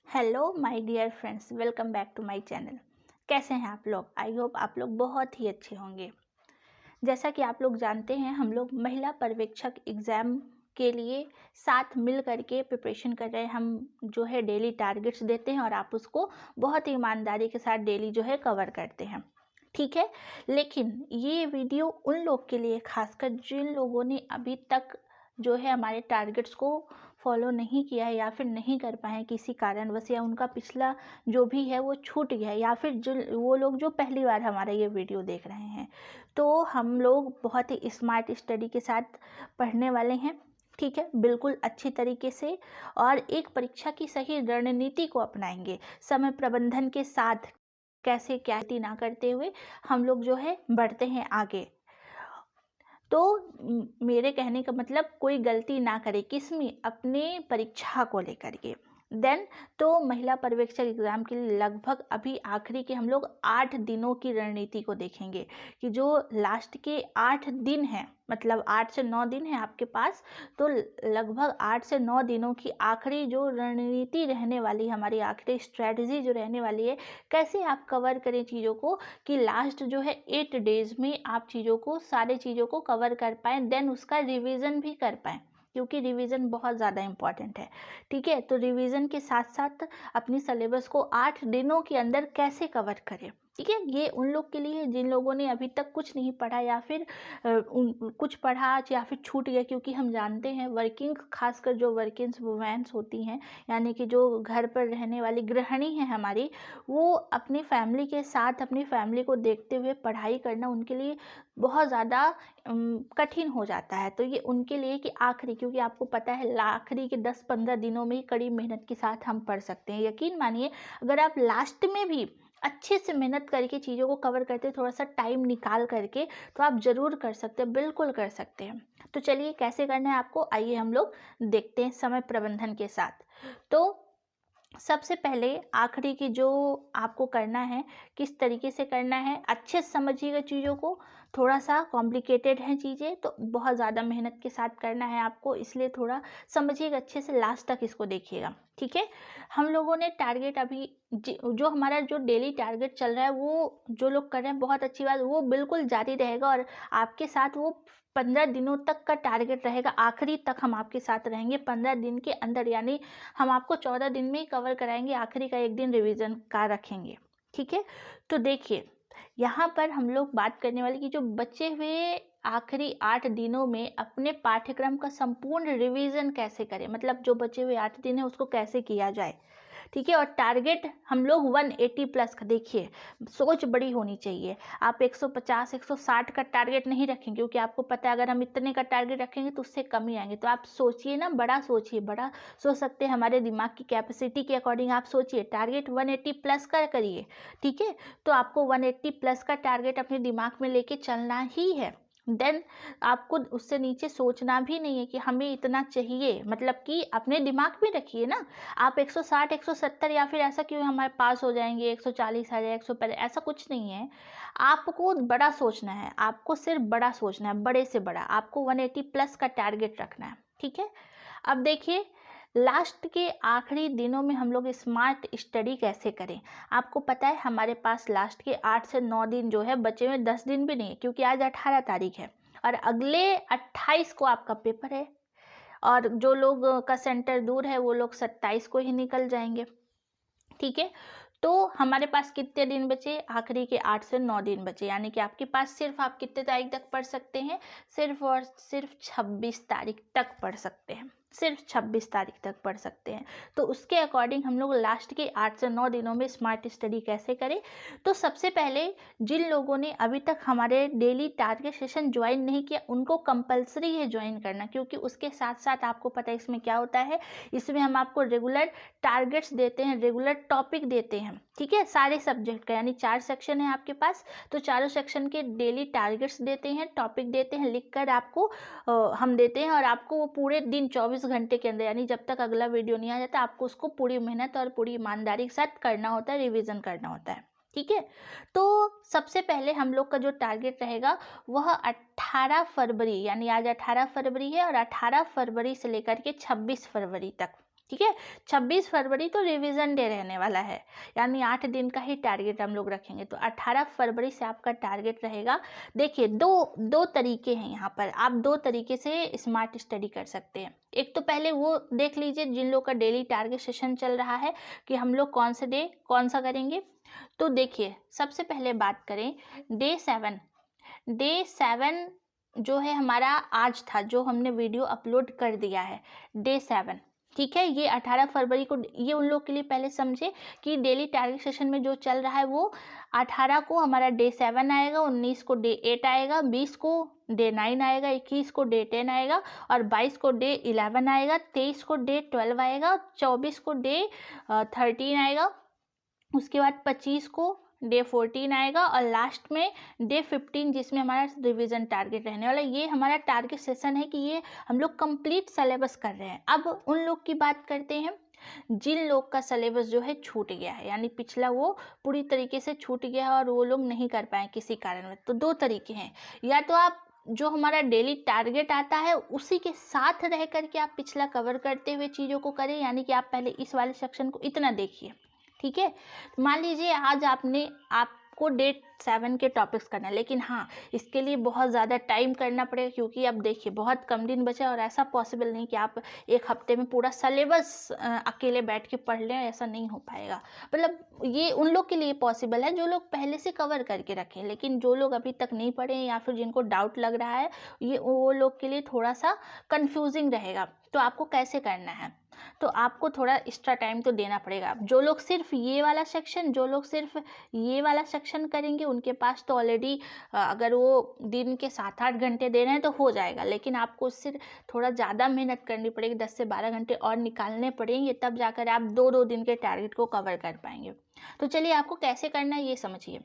Hello my dear friends, welcome back to my channel. कैसे हैं आप लोग? आई होप आप लोग बहुत ही अच्छे होंगे। जैसा कि आप लोग जानते हैं, हम लोग महिला पर्यवेक्षक एग्ज़ाम के लिए साथ मिल करके प्रिपरेशन कर रहे हैं। हम जो है डेली टारगेट्स देते हैं और आप उसको बहुत ही ईमानदारी के साथ डेली जो है कवर करते हैं, ठीक है। लेकिन ये वीडियो उन लोग के लिए, खासकर जिन लोगों ने अभी तक जो है हमारे टारगेट्स को फॉलो नहीं किया है या फिर नहीं कर पाए हैं किसी कारणवश, या उनका पिछला जो भी है वो छूट गया है, या फिर जो वो लोग जो पहली बार हमारा ये वीडियो देख रहे हैं। तो हम लोग बहुत ही स्मार्ट स्टडी के साथ पढ़ने वाले हैं, ठीक है, बिल्कुल अच्छी तरीके से, और एक परीक्षा की सही रणनीति को अपनाएंगे समय प्रबंधन के साथ। कैसे क्या ना करते हुए हम लोग जो है बढ़ते हैं आगे। तो मेरे कहने का मतलब, कोई गलती ना करे किसमें, अपने परीक्षा को लेकर के। देन तो महिला पर्यवेक्षक एग्ज़ाम के लिए लगभग अभी आखिरी के हम लोग 8 दिनों की रणनीति को देखेंगे, कि जो लास्ट के 8 दिन हैं, मतलब 8 से 9 दिन है आपके पास, तो लगभग 8 से 9 दिनों की आखिरी जो रणनीति रहने वाली, हमारी आखिरी स्ट्रेटजी जो रहने वाली है, कैसे आप कवर करें चीज़ों को, कि लास्ट जो है 8 डेज़ में आप चीज़ों को, सारे चीज़ों को कवर कर पाएँ, देन उसका रिवीजन भी कर पाएँ, क्योंकि रिवीजन बहुत ज़्यादा इम्पॉर्टेंट है, ठीक है। तो रिवीजन के साथ साथ अपनी सिलेबस को 8 दिनों के अंदर कैसे कवर करें, ठीक है। ये उन लोग के लिए जिन लोगों ने अभी तक कुछ नहीं पढ़ा, या फिर कुछ पढ़ा या फिर छूट गया, क्योंकि हम जानते हैं वर्किंग, खासकर जो वर्किंग वुमेन्स होती हैं, यानी कि जो घर पर रहने वाली गृहिणी हैं हमारी, वो अपनी फैमिली के साथ, अपनी फैमिली को देखते हुए पढ़ाई करना उनके लिए बहुत ज़्यादा कठिन हो जाता है। तो ये उनके लिए कि आखिरी, क्योंकि आपको पता है आखिरी के 10-15 दिनों में ही कड़ी मेहनत के साथ हम पढ़ सकते हैं। यकीन मानिए, अगर आप लास्ट में भी अच्छे से मेहनत करके चीज़ों को कवर करते हैं, थोड़ा सा टाइम निकाल करके, तो आप ज़रूर कर सकते हैं, बिल्कुल कर सकते हैं। तो चलिए कैसे करना है आपको, आइए हम लोग देखते हैं समय प्रबंधन के साथ। तो सबसे पहले आखिरी की जो आपको करना है, किस तरीके से करना है, अच्छे से समझिएगा चीज़ों को। थोड़ा सा कॉम्प्लिकेटेड हैं चीज़ें, तो बहुत ज़्यादा मेहनत के साथ करना है आपको, इसलिए थोड़ा समझिएगा अच्छे से, लास्ट तक इसको देखिएगा, ठीक है। हम लोगों ने टारगेट अभी जो हमारा जो डेली टारगेट चल रहा है, वो जो लोग कर रहे हैं बहुत अच्छी बात, वो बिल्कुल जारी रहेगा, और आपके साथ वो 15 दिनों तक का टारगेट रहेगा। आखिरी तक हम आपके साथ रहेंगे 15 दिन के अंदर, यानी हम आपको 14 दिन में ही कवर कराएंगे, आखिरी का 1 दिन रिवीजन का रखेंगे, ठीक है। तो देखिए, यहाँ पर हम लोग बात करने वाले कि जो बचे हुए आखिरी 8 दिनों में अपने पाठ्यक्रम का संपूर्ण रिवीजन कैसे करें, मतलब जो बचे हुए 8 दिन है उसको कैसे किया जाए, ठीक है। और टारगेट हम लोग 180 प्लस का, देखिए सोच बड़ी होनी चाहिए। आप 150 160 का टारगेट नहीं रखेंगे, क्योंकि आपको पता है अगर हम इतने का टारगेट रखेंगे तो उससे कम ही आएंगे। तो आप सोचिए ना, बड़ा सोचिए, बड़ा सोच सकते हैं, हमारे दिमाग की कैपेसिटी के अकॉर्डिंग आप सोचिए, टारगेट 180 प्लस का करिए, ठीक है। तो आपको 180 प्लस का टारगेट अपने दिमाग में लेके चलना ही है। देन आपको उससे नीचे सोचना भी नहीं है कि हमें इतना चाहिए, मतलब कि अपने दिमाग में रखिए ना। आप 160 170 या फिर ऐसा क्यों हमारे पास हो जाएंगे, 140 आ जाए, 150, ऐसा कुछ नहीं है। आपको बड़ा सोचना है, आपको सिर्फ बड़ा सोचना है, बड़े से बड़ा। आपको 180 प्लस का टारगेट रखना है, ठीक है। अब देखिए, लास्ट के आखिरी दिनों में हम लोग स्मार्ट स्टडी कैसे करें। आपको पता है हमारे पास लास्ट के 8 से 9 दिन जो है बचे हुए, 10 दिन भी नहीं है, क्योंकि आज 18 तारीख है और अगले 28 को आपका पेपर है, और जो लोग का सेंटर दूर है वो लोग 27 को ही निकल जाएंगे, ठीक है। तो हमारे पास कितने दिन बचे, आखिरी के 8 से 9 दिन बचे, यानी कि आपके पास सिर्फ, आप कितने तारीख तक पढ़ सकते हैं, सिर्फ और सिर्फ 26 तारीख तक पढ़ सकते हैं, सिर्फ 26 तारीख तक पढ़ सकते हैं। तो उसके अकॉर्डिंग हम लोग लास्ट के 8 से 9 दिनों में स्मार्ट स्टडी कैसे करें। तो सबसे पहले जिन लोगों ने अभी तक हमारे डेली टारगेट सेशन ज्वाइन नहीं किया, उनको कंपलसरी है ज्वाइन करना, क्योंकि उसके साथ साथ आपको पता है इसमें क्या होता है, इसमें हम आपको रेगुलर टारगेट्स देते हैं, रेगुलर टॉपिक देते हैं, ठीक है, सारे सब्जेक्ट का, यानी 4 सेक्शन है आपके पास, तो चारों सेक्शन के डेली टारगेट्स देते हैं, टॉपिक देते हैं, लिखकर आपको हम देते हैं, और आपको वो पूरे दिन 24 घंटे के अंदर, यानी जब तक अगला वीडियो नहीं आ जाता, आपको उसको पूरी मेहनत और पूरी ईमानदारी के साथ करना होता है, रिविजन करना होता है, ठीक है। तो सबसे पहले हम लोग का जो टारगेट रहेगा वह 18 फरवरी, यानी आज 18 फरवरी है, और 18 फरवरी से लेकर के 26 फरवरी तक, ठीक है। 26 फरवरी तो रिवीजन डे रहने वाला है, यानी 8 दिन का ही टारगेट हम लोग रखेंगे। तो 18 फरवरी से आपका टारगेट रहेगा। देखिए दो तरीके हैं यहाँ पर, आप 2 तरीके से स्मार्ट स्टडी कर सकते हैं। एक तो पहले वो देख लीजिए जिन लोग का डेली टारगेट सेशन चल रहा है कि हम लोग कौन से डे कौन सा करेंगे। तो देखिए सबसे पहले बात करें डे 7 जो है हमारा आज था, जो हमने वीडियो अपलोड कर दिया है डे 7, ठीक है। ये 18 फरवरी को, ये उन लोग के लिए पहले समझे कि डेली टारगेट सेशन में जो चल रहा है वो 18 को हमारा डे 7 आएगा, 19 को डे 8 आएगा, 20 को डे 9 आएगा, 21 को डे 10 आएगा और 22 को डे 11 आएगा, 23 को डे 12 आएगा, 24 को डे 13 आएगा, उसके बाद 25 को डे 14 आएगा और लास्ट में डे 15 जिसमें हमारा रिवीजन टारगेट रहने वाला है। ये हमारा टारगेट सेशन है कि ये हम लोग कंप्लीट सिलेबस कर रहे हैं। अब उन लोग की बात करते हैं जिन लोग का सिलेबस जो है छूट गया है, यानी पिछला वो पूरी तरीके से छूट गया है और वो लोग नहीं कर पाए किसी कारण में। तो 2 तरीके हैं, या तो आप जो हमारा डेली टारगेट आता है उसी के साथ रह करके आप पिछला कवर करते हुए चीज़ों को करें, यानी कि आप पहले इस वाले सेक्शन को इतना देखिए, ठीक है। मान लीजिए आज आपको डे 7 के टॉपिक्स करना है, लेकिन हाँ इसके लिए बहुत ज़्यादा टाइम करना पड़ेगा, क्योंकि अब देखिए बहुत कम दिन बचे और ऐसा पॉसिबल नहीं कि आप एक हफ्ते में पूरा सिलेबस अकेले बैठ के पढ़ लें, ऐसा नहीं हो पाएगा। मतलब ये उन लोग के लिए पॉसिबल है जो लोग पहले से कवर करके रखें, लेकिन जो लोग अभी तक नहीं पढ़े या फिर जिनको डाउट लग रहा है, ये वो लोग के लिए थोड़ा सा कन्फ्यूजिंग रहेगा। तो आपको कैसे करना है, तो आपको थोड़ा एक्स्ट्रा टाइम तो देना पड़ेगा। जो लोग सिर्फ ये वाला सेक्शन करेंगे उनके पास तो ऑलरेडी अगर वो दिन के 7-8 घंटे दे रहे हैं तो हो जाएगा, लेकिन आपको उससे थोड़ा ज़्यादा मेहनत करनी पड़ेगी, 10 से 12 घंटे और निकालने पड़ेंगे, तब जाकर आप 2-2 दिन के टारगेट को कवर कर पाएंगे। तो चलिए आपको कैसे करना है ये समझिए।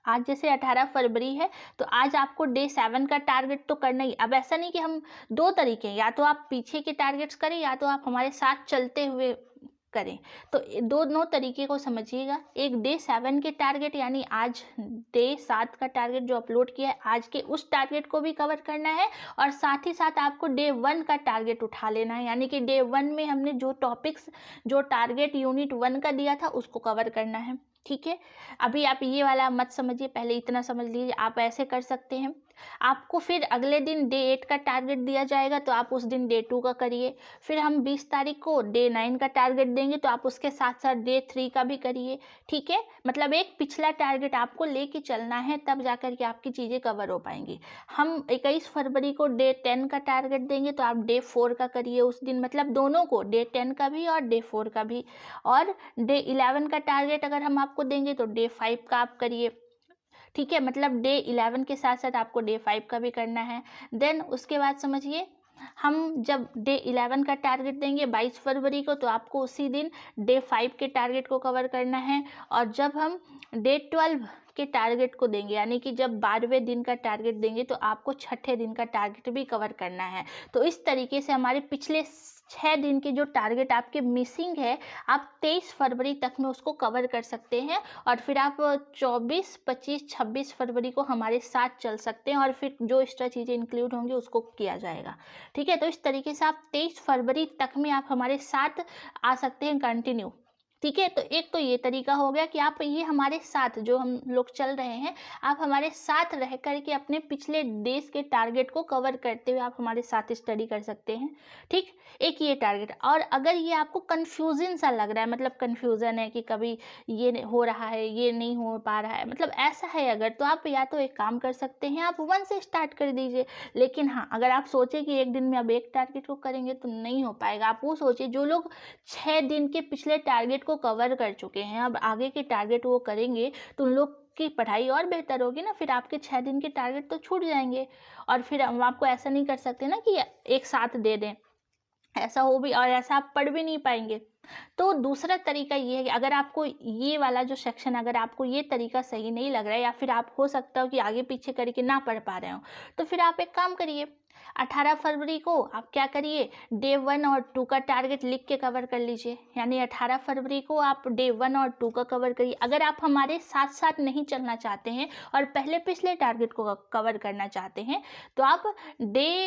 आज जैसे 18 फरवरी है तो आज आपको डे 7 का टारगेट तो करना ही। अब ऐसा नहीं कि हम 2 तरीके हैं, या तो आप पीछे के टारगेट्स करें या तो आप हमारे साथ चलते हुए करें। तो दोनों तरीके को समझिएगा। एक डे 7 के टारगेट, यानी आज डे 7 का टारगेट जो अपलोड किया है आज के उस टारगेट को भी कवर करना है, और साथ ही साथ आपको डे 1 का टारगेट उठा लेना है, यानी कि डे 1 में हमने जो टॉपिक्स जो टारगेट यूनिट 1 का दिया था उसको कवर करना है, ठीक है। अभी आप ये वाला मत समझिए, पहले इतना समझ लीजिए। आप ऐसे कर सकते हैं, आपको फिर अगले दिन डे 8 का टारगेट दिया जाएगा तो आप उस दिन डे 2 का करिए। फिर हम 20 तारीख को डे 9 का टारगेट देंगे तो आप उसके साथ साथ डे 3 का भी करिए, ठीक है। मतलब एक पिछला टारगेट आपको लेके चलना है, तब जाकर के आपकी चीज़ें कवर हो पाएंगी। हम 21 फरवरी को डे 10 का टारगेट देंगे तो आप डे 4 का करिए उस दिन, मतलब दोनों को, डे 10 का भी और डे 4 का भी। और डे 11 का टारगेट अगर हम आपको देंगे तो डे 5 का आप करिए, ठीक है। मतलब डे 11 के साथ साथ आपको डे 5 का भी करना है। देन उसके बाद समझिए, हम जब डे 11 का टारगेट देंगे 22 फरवरी को तो आपको उसी दिन डे 5 के टारगेट को कवर करना है। और जब हम डे 12 के टारगेट को देंगे, यानी कि जब 12वें दिन का टारगेट देंगे तो आपको 6ठे दिन का टारगेट भी कवर करना है। तो इस तरीके से हमारे पिछले 6 दिन के जो टारगेट आपके मिसिंग है, आप 23 फरवरी तक में उसको कवर कर सकते हैं, और फिर आप 24, 25, 26 फरवरी को हमारे साथ चल सकते हैं, और फिर जो एक्स्ट्रा चीज़ें इंक्लूड होंगी उसको किया जाएगा, ठीक है। तो इस तरीके से आप 23 फरवरी तक में आप हमारे साथ आ सकते हैं कंटिन्यू, ठीक है। तो एक तो ये तरीका हो गया कि आप ये हमारे साथ जो हम लोग चल रहे हैं, आप हमारे साथ रह करके अपने पिछले डेज के टारगेट को कवर करते हुए आप हमारे साथ स्टडी कर सकते हैं, ठीक। एक ये टारगेट। और अगर ये आपको कन्फ्यूजन सा लग रहा है, मतलब कन्फ्यूज़न है कि कभी ये हो रहा है, ये नहीं हो पा रहा है, मतलब ऐसा है अगर, तो आप या तो एक काम कर सकते हैं, आप 1 से स्टार्ट कर दीजिए। लेकिन हाँ, अगर आप सोचें कि एक दिन में अब एक टारगेट को करेंगे तो नहीं हो पाएगा। आप वो सोचिए जो लोग 6 दिन के पिछले टारगेट को कवर कर चुके हैं, अब आगे के टारगेट वो करेंगे तो उन लोग की पढ़ाई और बेहतर होगी ना। फिर आपके 6 दिन के टारगेट तो छूट जाएंगे, और फिर हम आपको ऐसा नहीं कर सकते ना कि एक साथ दे दें, ऐसा हो भी, और ऐसा आप पढ़ भी नहीं पाएंगे। तो दूसरा तरीका ये है कि अगर आपको ये वाला जो सेक्शन, अगर आपको ये तरीका सही नहीं लग रहा है, या फिर आप हो सकता हो कि आगे पीछे करके ना पढ़ पा रहे हो, तो फिर आप एक काम करिए, 18 फरवरी को आप क्या करिए, डे 1 और 2 का टारगेट लिख के कवर कर लीजिए। यानी 18 फरवरी को आप डे 1 और 2 का कवर करिए। अगर आप हमारे साथ साथ नहीं चलना चाहते हैं और पहले पिछले टारगेट को कवर करना चाहते हैं, तो आप डे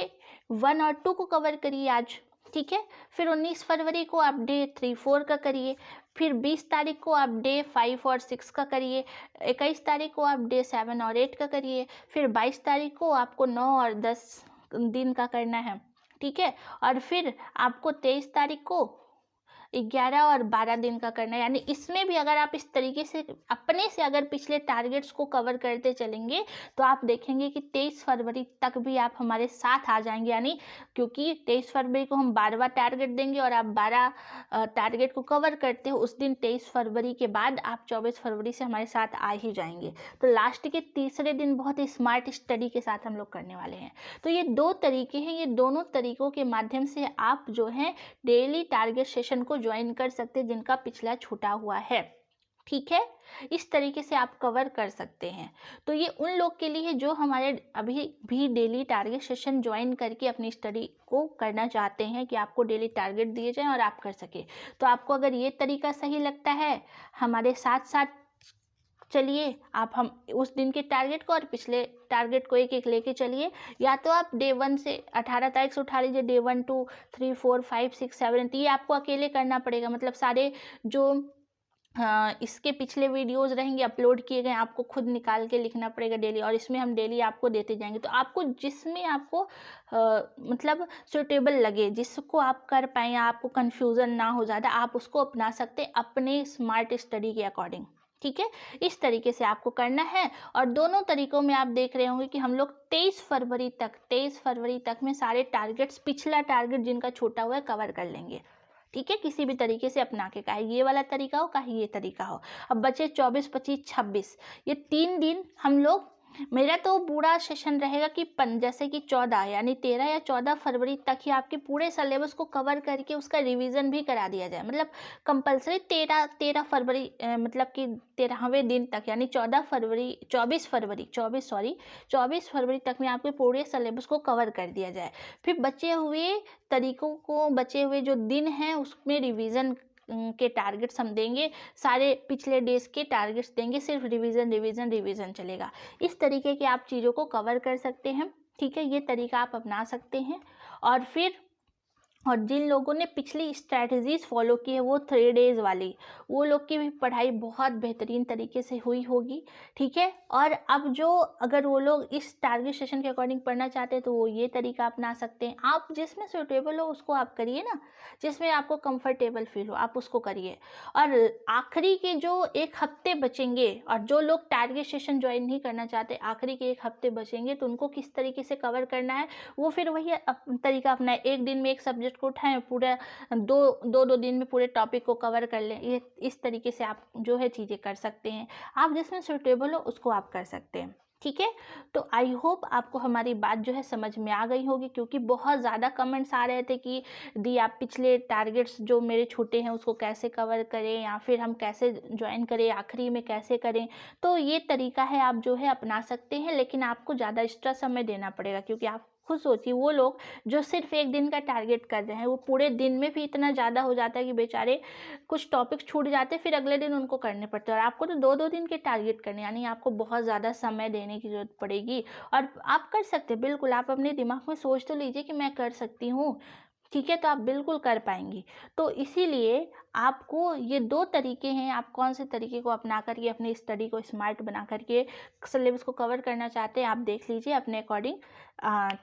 1 और 2 को कवर करिए आज, ठीक है। फिर 19 फरवरी को आप डे 3-4 का करिए। फिर 20 तारीख को आप डे 5 और 6 का करिए। 21 तारीख को आप डे 7 और 8 का करिए। फिर 22 तारीख को आपको 9 और 10 दिन का करना है, ठीक है। और फिर आपको 23 तारीख को 11 और 12 दिन का करना है। यानी इसमें भी अगर आप इस तरीके से अपने से अगर पिछले टारगेट्स को कवर करते चलेंगे तो आप देखेंगे कि 23 फरवरी तक भी आप हमारे साथ आ जाएंगे। यानी क्योंकि 23 फरवरी को हम 12वां टारगेट देंगे और आप 12 टारगेट को कवर करते हो उस दिन 23 फरवरी के बाद आप 24 फरवरी से हमारे साथ आ ही जाएंगे। तो लास्ट के तीसरे दिन बहुत ही स्मार्ट स्टडी के साथ हम लोग करने वाले हैं। तो ये 2 तरीके हैं, ये दोनों तरीकों के माध्यम से आप जो है डेली टारगेट सेशन को ज्वाइन कर सकते हैं जिनका पिछला छूटा हुआ है, ठीक है। इस तरीके से आप कवर कर सकते हैं। तो ये उन लोग के लिए जो हमारे अभी भी डेली टारगेट सेशन ज्वाइन करके अपनी स्टडी को करना चाहते हैं कि आपको डेली टारगेट दिए जाएं और आप कर सके। तो आपको अगर ये तरीका सही लगता है, हमारे साथ साथ चलिए, आप हम उस दिन के टारगेट को और पिछले टारगेट को एक एक लेके चलिए। या तो आप डे 1 से 18 तारीख से उठा लीजिए, डे 1 2 3 4 5 6 7 ये आपको अकेले करना पड़ेगा। मतलब सारे जो इसके पिछले वीडियोस रहेंगे अपलोड किए गए आपको खुद निकाल के लिखना पड़ेगा डेली, और इसमें हम डेली आपको देते जाएंगे। तो आपको जिसमें आपको मतलब सुटेबल लगे, जिसको आप कर पाएँ, आपको कन्फ्यूज़न ना हो ज़्यादा, आप उसको अपना सकते हैं अपने स्मार्ट स्टडी के अकॉर्डिंग, ठीक है। इस तरीके से आपको करना है। और दोनों तरीकों में आप देख रहे होंगे कि हम लोग 23 फरवरी तक में सारे टारगेट्स, पिछला टारगेट जिनका छोटा हुआ है, कवर कर लेंगे, ठीक है। किसी भी तरीके से अपना के, चाहे ये वाला तरीका हो चाहे ये तरीका हो। अब बचे 24 25 26, ये 3 दिन हम लोग, मेरा तो पूरा सेशन रहेगा कि जैसे कि 14 यानी 13 या 14 फरवरी तक ही आपके पूरे सिलेबस को कवर करके उसका रिवीजन भी करा दिया जाए। मतलब कंपलसरी 13 फरवरी मतलब कि 13वें दिन तक, यानी 24 फरवरी तक में आपके पूरे सिलेबस को कवर कर दिया जाए। फिर बचे हुए तरीकों को, बचे हुए जो दिन हैं उसमें रिवीजन के टारगेट्स हम देंगे, सारे पिछले डेज के टारगेट्स देंगे, सिर्फ रिवीजन चलेगा। इस तरीके के आप चीज़ों को कवर कर सकते हैं, ठीक है। ये तरीका आप अपना सकते हैं। और जिन लोगों ने पिछली स्ट्रैटेजीज फॉलो की है, वो 3 डेज़ वाली, वो लोग की भी पढ़ाई बहुत बेहतरीन तरीके से हुई होगी, ठीक है। और अब जो अगर वो लोग इस टारगेट सेशन के अकॉर्डिंग पढ़ना चाहते हैं तो वो ये तरीका अपना सकते हैं। आप जिसमें सूटेबल हो उसको आप करिए ना, जिसमें आपको कंफर्टेबल फील हो आप उसको करिए। और आखिरी के जो 1 हफ्ते बचेंगे, और जो लोग टारगेट सेशन ज्वाइन नहीं करना चाहते, आखिरी के 1 हफ्ते बचेंगे, तो उनको किस तरीके से कवर करना है वो फिर वही तरीका अपना है। एक दिन में एक सब्जेक्ट को उठाएं, पूरा दो दिन में पूरे टॉपिक को कवर कर लें। ये इस तरीके से आप जो है चीज़ें कर सकते हैं। आप जिसमें सूटेबल हो उसको आप कर सकते हैं, ठीक है। तो आई होप आपको हमारी बात जो है समझ में आ गई होगी, क्योंकि बहुत ज़्यादा कमेंट्स आ रहे थे कि दी आप पिछले टारगेट्स जो मेरे छोटे हैं उसको कैसे कवर करें, या फिर हम कैसे ज्वाइन करें, आखिरी में कैसे करें। तो ये तरीका है, आप जो है अपना सकते हैं, लेकिन आपको ज़्यादा एक्स्ट्रा समय देना पड़ेगा। क्योंकि आप खुद सोचिए, वो लोग जो सिर्फ 1 दिन का टारगेट कर रहे हैं, वो पूरे दिन में भी इतना ज़्यादा हो जाता है कि बेचारे कुछ टॉपिक छूट जाते, फिर अगले दिन उनको करने पड़ते हैं। और आपको तो 2-2 दिन के टारगेट करने, यानी आपको बहुत ज़्यादा समय देने की ज़रूरत पड़ेगी। और आप कर सकते हैं, बिल्कुल आप अपने दिमाग में सोच तो लीजिए कि मैं कर सकती हूँ, ठीक है, तो आप बिल्कुल कर पाएंगी। तो इसीलिए आपको ये 2 तरीके हैं, आप कौन से तरीके को अपना करके अपनी स्टडी को स्मार्ट बना करके सिलेबस को कवर करना चाहते हैं, आप देख लीजिए अपने अकॉर्डिंग,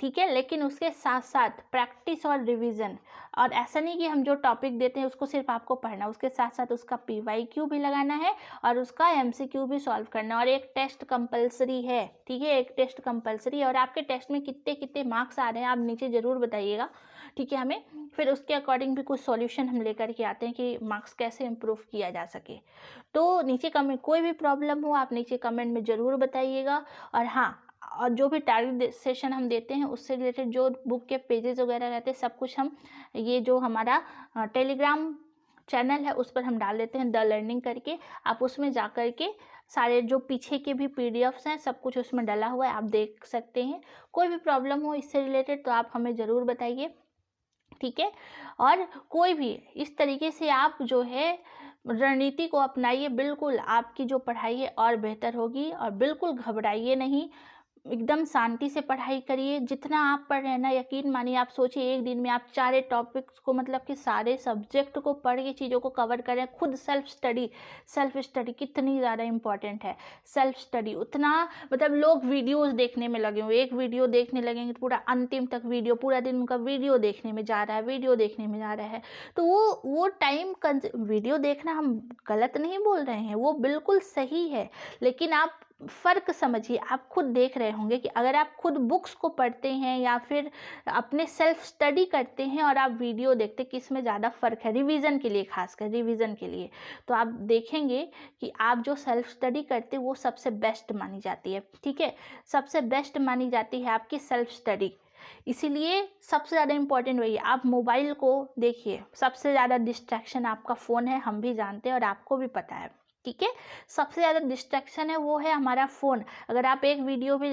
ठीक है। लेकिन उसके साथ साथ प्रैक्टिस और रिवीजन, और ऐसा नहीं कि हम जो टॉपिक देते हैं उसको सिर्फ आपको पढ़ना, उसके साथ साथ उसका PYQ भी लगाना है और उसका MCQ भी सॉल्व करना। और एक टेस्ट कंपलसरी है, ठीक है, एक टेस्ट कंपलसरी है। और आपके टेस्ट में कितने कितने मार्क्स आ रहे हैं आप नीचे ज़रूर बताइएगा, ठीक है। हमें फिर उसके अकॉर्डिंग भी कुछ सॉल्यूशन हम लेकर के आते हैं कि मार्क्स कैसे इम्प्रूव किया जा सके। तो नीचे कमेंट, कोई भी प्रॉब्लम हो आप नीचे कमेंट में ज़रूर बताइएगा। और हाँ, और जो भी टारगेट सेशन हम देते हैं उससे रिलेटेड जो बुक के पेजेस वगैरह रहते हैं, सब कुछ हम ये जो हमारा टेलीग्राम चैनल है उस पर हम डाल देते हैं, द लर्निंग करके। आप उसमें जा कर के सारे जो पीछे के भी PDFs हैं सब कुछ उसमें डला हुआ है, आप देख सकते हैं। कोई भी प्रॉब्लम हो इससे रिलेटेड तो आप हमें ज़रूर बताइए, ठीक है। और कोई भी इस तरीके से आप जो है रणनीति को अपनाइए, बिल्कुल आपकी जो पढ़ाई है और बेहतर होगी। और बिल्कुल घबराइए नहीं, एकदम शांति से पढ़ाई करिए। जितना आप पढ़ रहे हैं ना, यकीन मानिए, आप सोचिए एक दिन में आप सारे टॉपिक्स को, मतलब कि सारे सब्जेक्ट को पढ़ के चीज़ों को कवर करें। खुद सेल्फ स्टडी कितनी ज़्यादा इम्पॉर्टेंट है। सेल्फ स्टडी उतना, मतलब लोग वीडियोस देखने में लगे हुए, एक वीडियो देखने लगेंगे तो पूरा अंतिम तक वीडियो, पूरा दिन उनका वीडियो देखने में जा रहा है, वीडियो देखने में जा रहा है। तो वो टाइम, वीडियो देखना हम गलत नहीं बोल रहे हैं, वो बिल्कुल सही है, लेकिन आप फ़र्क समझिए। आप खुद देख रहे होंगे कि अगर आप खुद बुक्स को पढ़ते हैं या फिर अपने सेल्फ स्टडी करते हैं और आप वीडियो देखते हैं, किस में ज़्यादा फ़र्क है, रिवीजन के लिए, खासकर रिवीजन के लिए। तो आप देखेंगे कि आप जो सेल्फ स्टडी करते हैं वो सबसे बेस्ट मानी जाती है। ठीक है, सबसे बेस्ट मानी जाती है आपकी सेल्फ स्टडी। इसीलिए सबसे ज़्यादा इम्पॉर्टेंट वही है। आप मोबाइल को देखिए, सबसे ज़्यादा डिस्ट्रैक्शन आपका फ़ोन है, हम भी जानते हैं और आपको भी पता है। ठीक है, सबसे ज़्यादा डिस्ट्रैक्शन है वो है हमारा फ़ोन। अगर आप एक वीडियो भी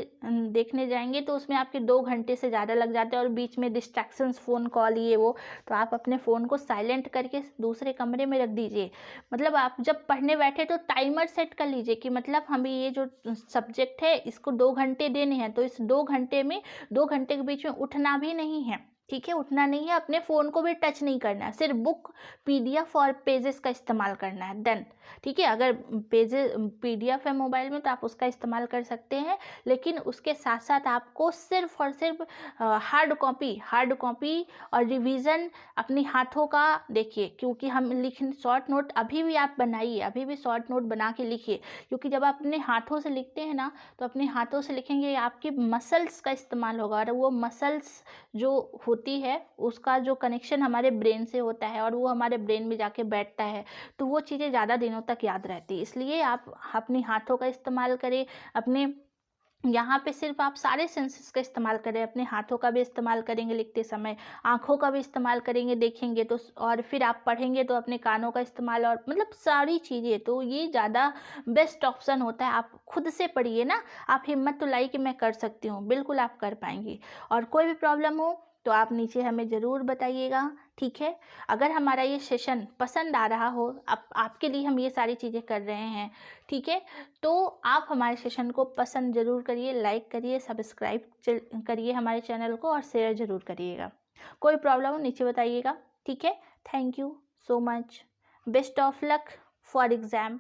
देखने जाएंगे तो उसमें आपके 2 घंटे से ज़्यादा लग जाते हैं और बीच में डिस्ट्रैक्शंस, फ़ोन कॉल, ये वो। तो आप अपने फ़ोन को साइलेंट करके दूसरे कमरे में रख दीजिए। मतलब आप जब पढ़ने बैठे तो टाइमर सेट कर लीजिए कि मतलब हमें ये जो सब्जेक्ट है इसको 2 घंटे देने हैं, तो इस 2 घंटे में, 2 घंटे के बीच में उठना भी नहीं है। ठीक है, उठना नहीं है, अपने फ़ोन को भी टच नहीं करना है, सिर्फ बुक, पीडीएफ और पेजेस का इस्तेमाल करना है, देन। ठीक है, अगर पीडीएफ है मोबाइल में तो आप उसका इस्तेमाल कर सकते हैं, लेकिन उसके साथ साथ आपको सिर्फ और सिर्फ हार्ड कॉपी और रिवीजन अपनी हाथों का देखिए। क्योंकि हम लिख, शॉर्ट नोट अभी भी आप बनाइए, अभी भी शॉर्ट नोट बना के लिखिए, क्योंकि जब आप अपने हाथों से लिखते हैं ना, तो अपने हाथों से लिखेंगे, आपकी मसल्स का इस्तेमाल होगा और वो मसल्स जो होती है उसका जो कनेक्शन हमारे ब्रेन से होता है और वो हमारे ब्रेन में जाके बैठता है, तो वो चीज़ें ज़्यादा दिनों तक याद रहती है। इसलिए आप अपने हाथों का इस्तेमाल करें, अपने यहाँ पे सिर्फ आप सारे सेंसेस का इस्तेमाल करें। अपने हाथों का भी इस्तेमाल करेंगे लिखते समय, आँखों का भी इस्तेमाल करेंगे देखेंगे तो, और फिर आप पढ़ेंगे तो अपने कानों का इस्तेमाल, और मतलब सारी चीज़ें। तो ये ज़्यादा बेस्ट ऑप्शन होता है। आप खुद से पढ़िए ना, आप हिम्मत तो लाई कि मैं कर सकती हूँ, बिल्कुल आप कर पाएंगी। और कोई भी प्रॉब्लम हो तो आप नीचे हमें ज़रूर बताइएगा। ठीक है, अगर हमारा ये सेशन पसंद आ रहा हो, आपके लिए हम ये सारी चीज़ें कर रहे हैं, ठीक है, तो आप हमारे सेशन को पसंद ज़रूर करिए, लाइक करिए, सब्सक्राइब करिए हमारे चैनल को और शेयर ज़रूर करिएगा। कोई प्रॉब्लम हो नीचे बताइएगा। ठीक है, thank you so much, best of luck for exam.